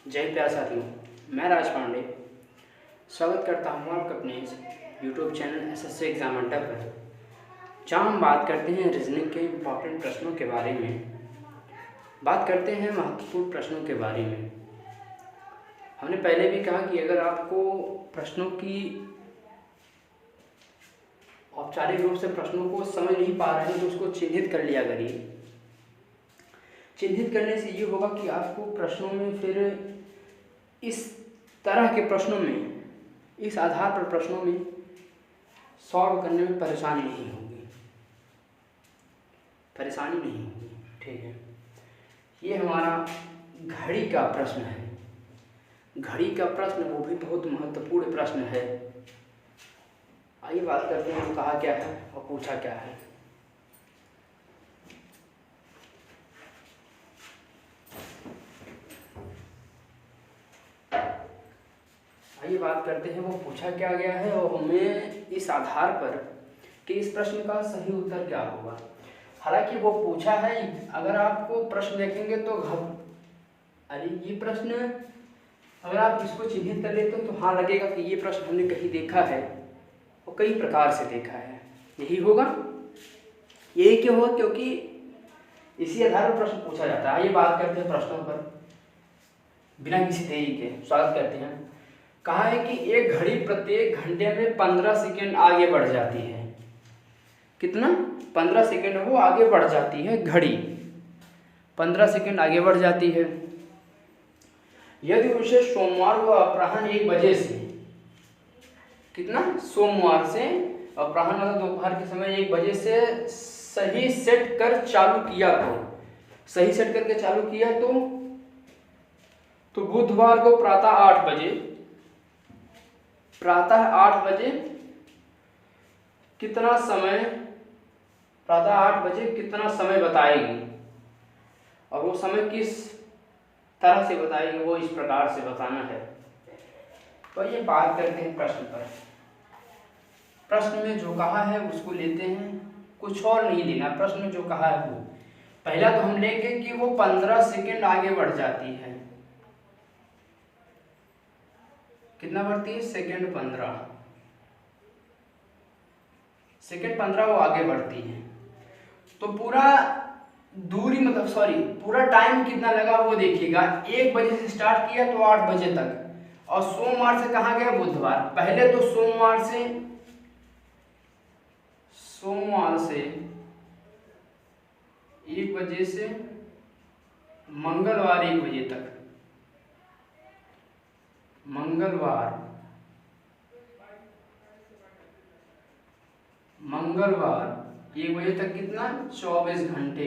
जय प्यार साथियों, मैं राज पांडे स्वागत करता हूँ आपका अपने इस यूट्यूब चैनल एसएससी एग्जाम अड्डा पर, जहाँ हम बात करते हैं रीजनिंग के इम्पॉर्टेंट प्रश्नों के बारे में, बात करते हैं महत्वपूर्ण प्रश्नों के बारे में। हमने पहले भी कहा कि अगर आपको प्रश्नों की औपचारिक रूप से प्रश्नों को समझ नहीं पा रहे हैं तो उसको चिन्हित कर लिया करिए। चिन्हित करने से ये होगा कि आपको प्रश्नों में फिर इस तरह के प्रश्नों में, इस आधार पर प्रश्नों में सॉल्व करने में परेशानी नहीं होगी, ठीक है। ये हमारा घड़ी का प्रश्न है। घड़ी का प्रश्न वो भी बहुत महत्वपूर्ण प्रश्न है। आइए बात करते हैं कहा क्या है और पूछा क्या है। आइए बात करते हैं वो पूछा क्या गया है और हमें इस आधार पर कि इस प्रश्न का सही उत्तर क्या होगा। हालांकि वो पूछा है, अगर आपको प्रश्न देखेंगे तो अरे ये प्रश्न अगर आप इसको चिन्हित कर लेते हो तो हाँ लगेगा कि ये प्रश्न हमने कहीं देखा है और कई प्रकार से देखा है। यही होगा, यही क्यों होगा? क्योंकि इसी आधार पर प्रश्न पूछा जाता है। आइए बात करते हैं प्रश्नों पर बिना किसी देरी के। स्वागत करते हैं। कहा है कि एक घड़ी प्रत्येक घंटे में 15 सेकेंड आगे बढ़ जाती है। कितना? 15 सेकेंड वो आगे बढ़ जाती है। घड़ी 15 सेकेंड आगे बढ़ जाती है। यदि उसे सोमवार को अपराह्न 1 बजे से, कितना? सोमवार से अपराह्न मतलब दोपहर के समय 1 बजे से सही सेट कर चालू किया तो, सही सेट करके चालू किया तो बुधवार को प्रातः 8 बजे, प्रातः 8 बजे कितना समय, प्रातः 8 बजे कितना समय बताएगी और वो समय किस तरह से बताएगी, वो इस प्रकार से बताना है। तो ये बात करते हैं प्रश्न पर। प्रश्न में जो कहा है उसको लेते हैं, कुछ और नहीं लेना। प्रश्न में जो कहा है वो पहला तो हम लेंगे कि वो 15 सेकेंड आगे बढ़ जाती है। कितना बढ़ती है? सेकेंड 15, सेकेंड 15 वो आगे बढ़ती है। तो पूरा दूरी मतलब पूरा टाइम कितना लगा वो देखिएगा। 1 बजे से स्टार्ट किया तो 8 बजे तक, और सोमवार से कहाँ गया? बुधवार। पहले तो सोमवार से 1 बजे से मंगलवार 1 बजे तक, मंगलवार 1 बजे तक कितना? 24 घंटे।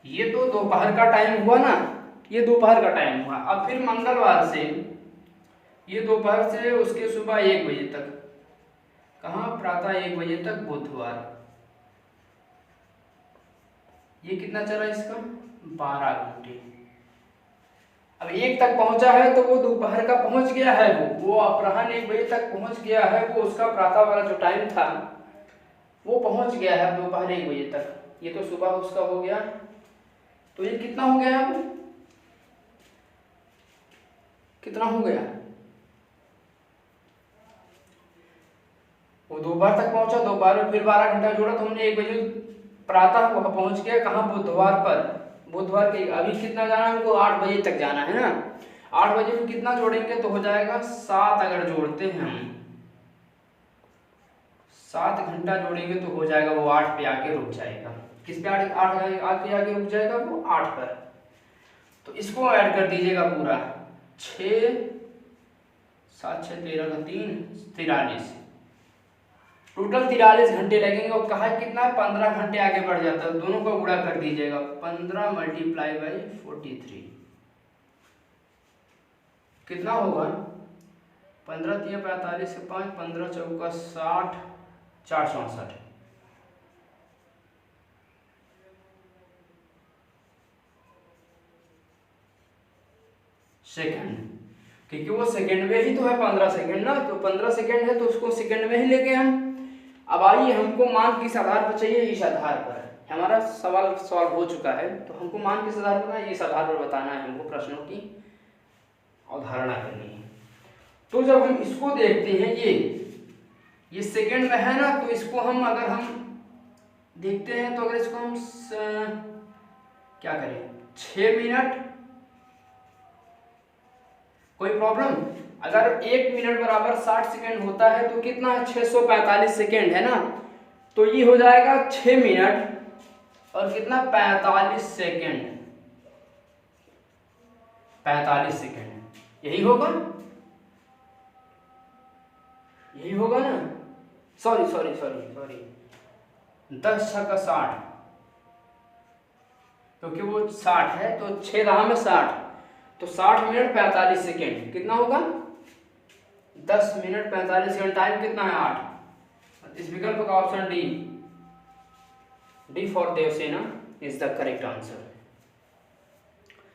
ये तो दोपहर का टाइम हुआ ना, ये दोपहर का टाइम हुआ। अब फिर मंगलवार से ये दोपहर से उसके सुबह 1 बजे तक, कहाँ? प्रातः 1 बजे तक बुधवार। ये कितना चला इसका? 12 घंटे। अब 1 तक पहुंचा है तो वो दोपहर का पहुंच गया है, वो अपराह्न 1 बजे तक पहुंच गया है। वो उसका प्रातः वाला जो टाइम था वो पहुंच गया है दोपहर 1 बजे तक। ये तो सुबह उसका हो गया। तो ये कितना हो गया? अब कितना हो गया? वो दोपहर तक पहुंचा, दोपहर में फिर 12 घंटा जोड़ा तो हमने 1 बजे प्रातः वहां पहुंच गया। कहाँ? बुधवार पर। बुधवार के अभी कितना जाना है हमको? 8 बजे तक जाना है ना। 8 बजे में कितना जोड़ेंगे तो हो जाएगा 7। अगर जोड़ते हैं हम 7 घंटा जोड़ेंगे तो हो जाएगा वो 8 पे आके रुक जाएगा। किस पे? 8 आके रुक जाएगा वो 8 पर। तो इसको ऐड कर दीजिएगा पूरा। 6 7 6 13 का 3 43, टोटल 43 घंटे लगेंगे। और कहा कितना? 15 घंटे आगे बढ़ जाता है। दोनों को गुणा कर दीजिएगा। 15 मल्टीप्लाई बाई 43 कितना होगा? 15 3 45 से 5, 15 चौका 60, 464 सेकंड, क्योंकि वो सेकंड में ही तो है 15 सेकंड ना। तो 15 सेकंड है तो उसको सेकंड में ही लेंगे हम। अब आइए हमको मान किस आधार पर चाहिए? इस आधार पर। हमारा सवाल सॉल्व हो चुका है, तो हमको मान किस आधार पर, इस आधार पर बताना है, हमको प्रश्नों की अवधारणा करनी है। तो जब हम इसको देखते हैं, ये सेकंड में है ना, तो इसको हम अगर हम देखते हैं, तो अगर इसको हम क्या करें, 6 मिनट, कोई प्रॉब्लम? अगर 1 मिनट बराबर 60 सेकंड होता है तो कितना है, 645 सेकंड है ना, तो ये हो जाएगा 6 मिनट और कितना, 45 सेकंड, 45 सेकंड, यही होगा, यही होगा ना। सॉरी 10 छक्का 60, क्योंकि वो 60 है, तो 6 दहा में 60, तो 60 मिनट 45 सेकेंड कितना होगा, 10 मिनट 45 सेकेंड, टाइम कितना है, 8। इस विकल्प का option D for Devsena is the correct answer.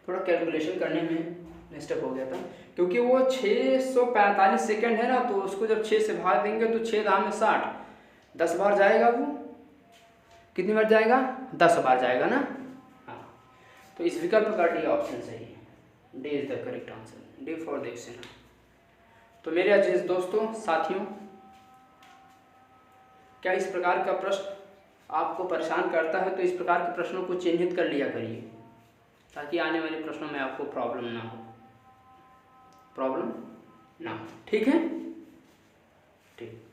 थोड़ा कैलकुलेशन करने में मिस्टेक हो गया था, क्योंकि वो 645 सेकेंड है ना, तो उसको जब 6 से भाग देंगे तो 6 दहा में 60, 10 बार जाएगा, वो कितनी बार जाएगा, 10 बार जाएगा ना। हाँ, तो इस विकल्प का डी ऑप्शन सही है, D is the correct answer, D for Devsena. तो मेरे अजीज दोस्तों, साथियों, क्या इस प्रकार का प्रश्न आपको परेशान करता है, तो इस प्रकार के प्रश्नों को चिन्हित कर लिया करिए, ताकि आने वाले प्रश्नों में आपको प्रॉब्लम ना हो, ठीक है, ठीक।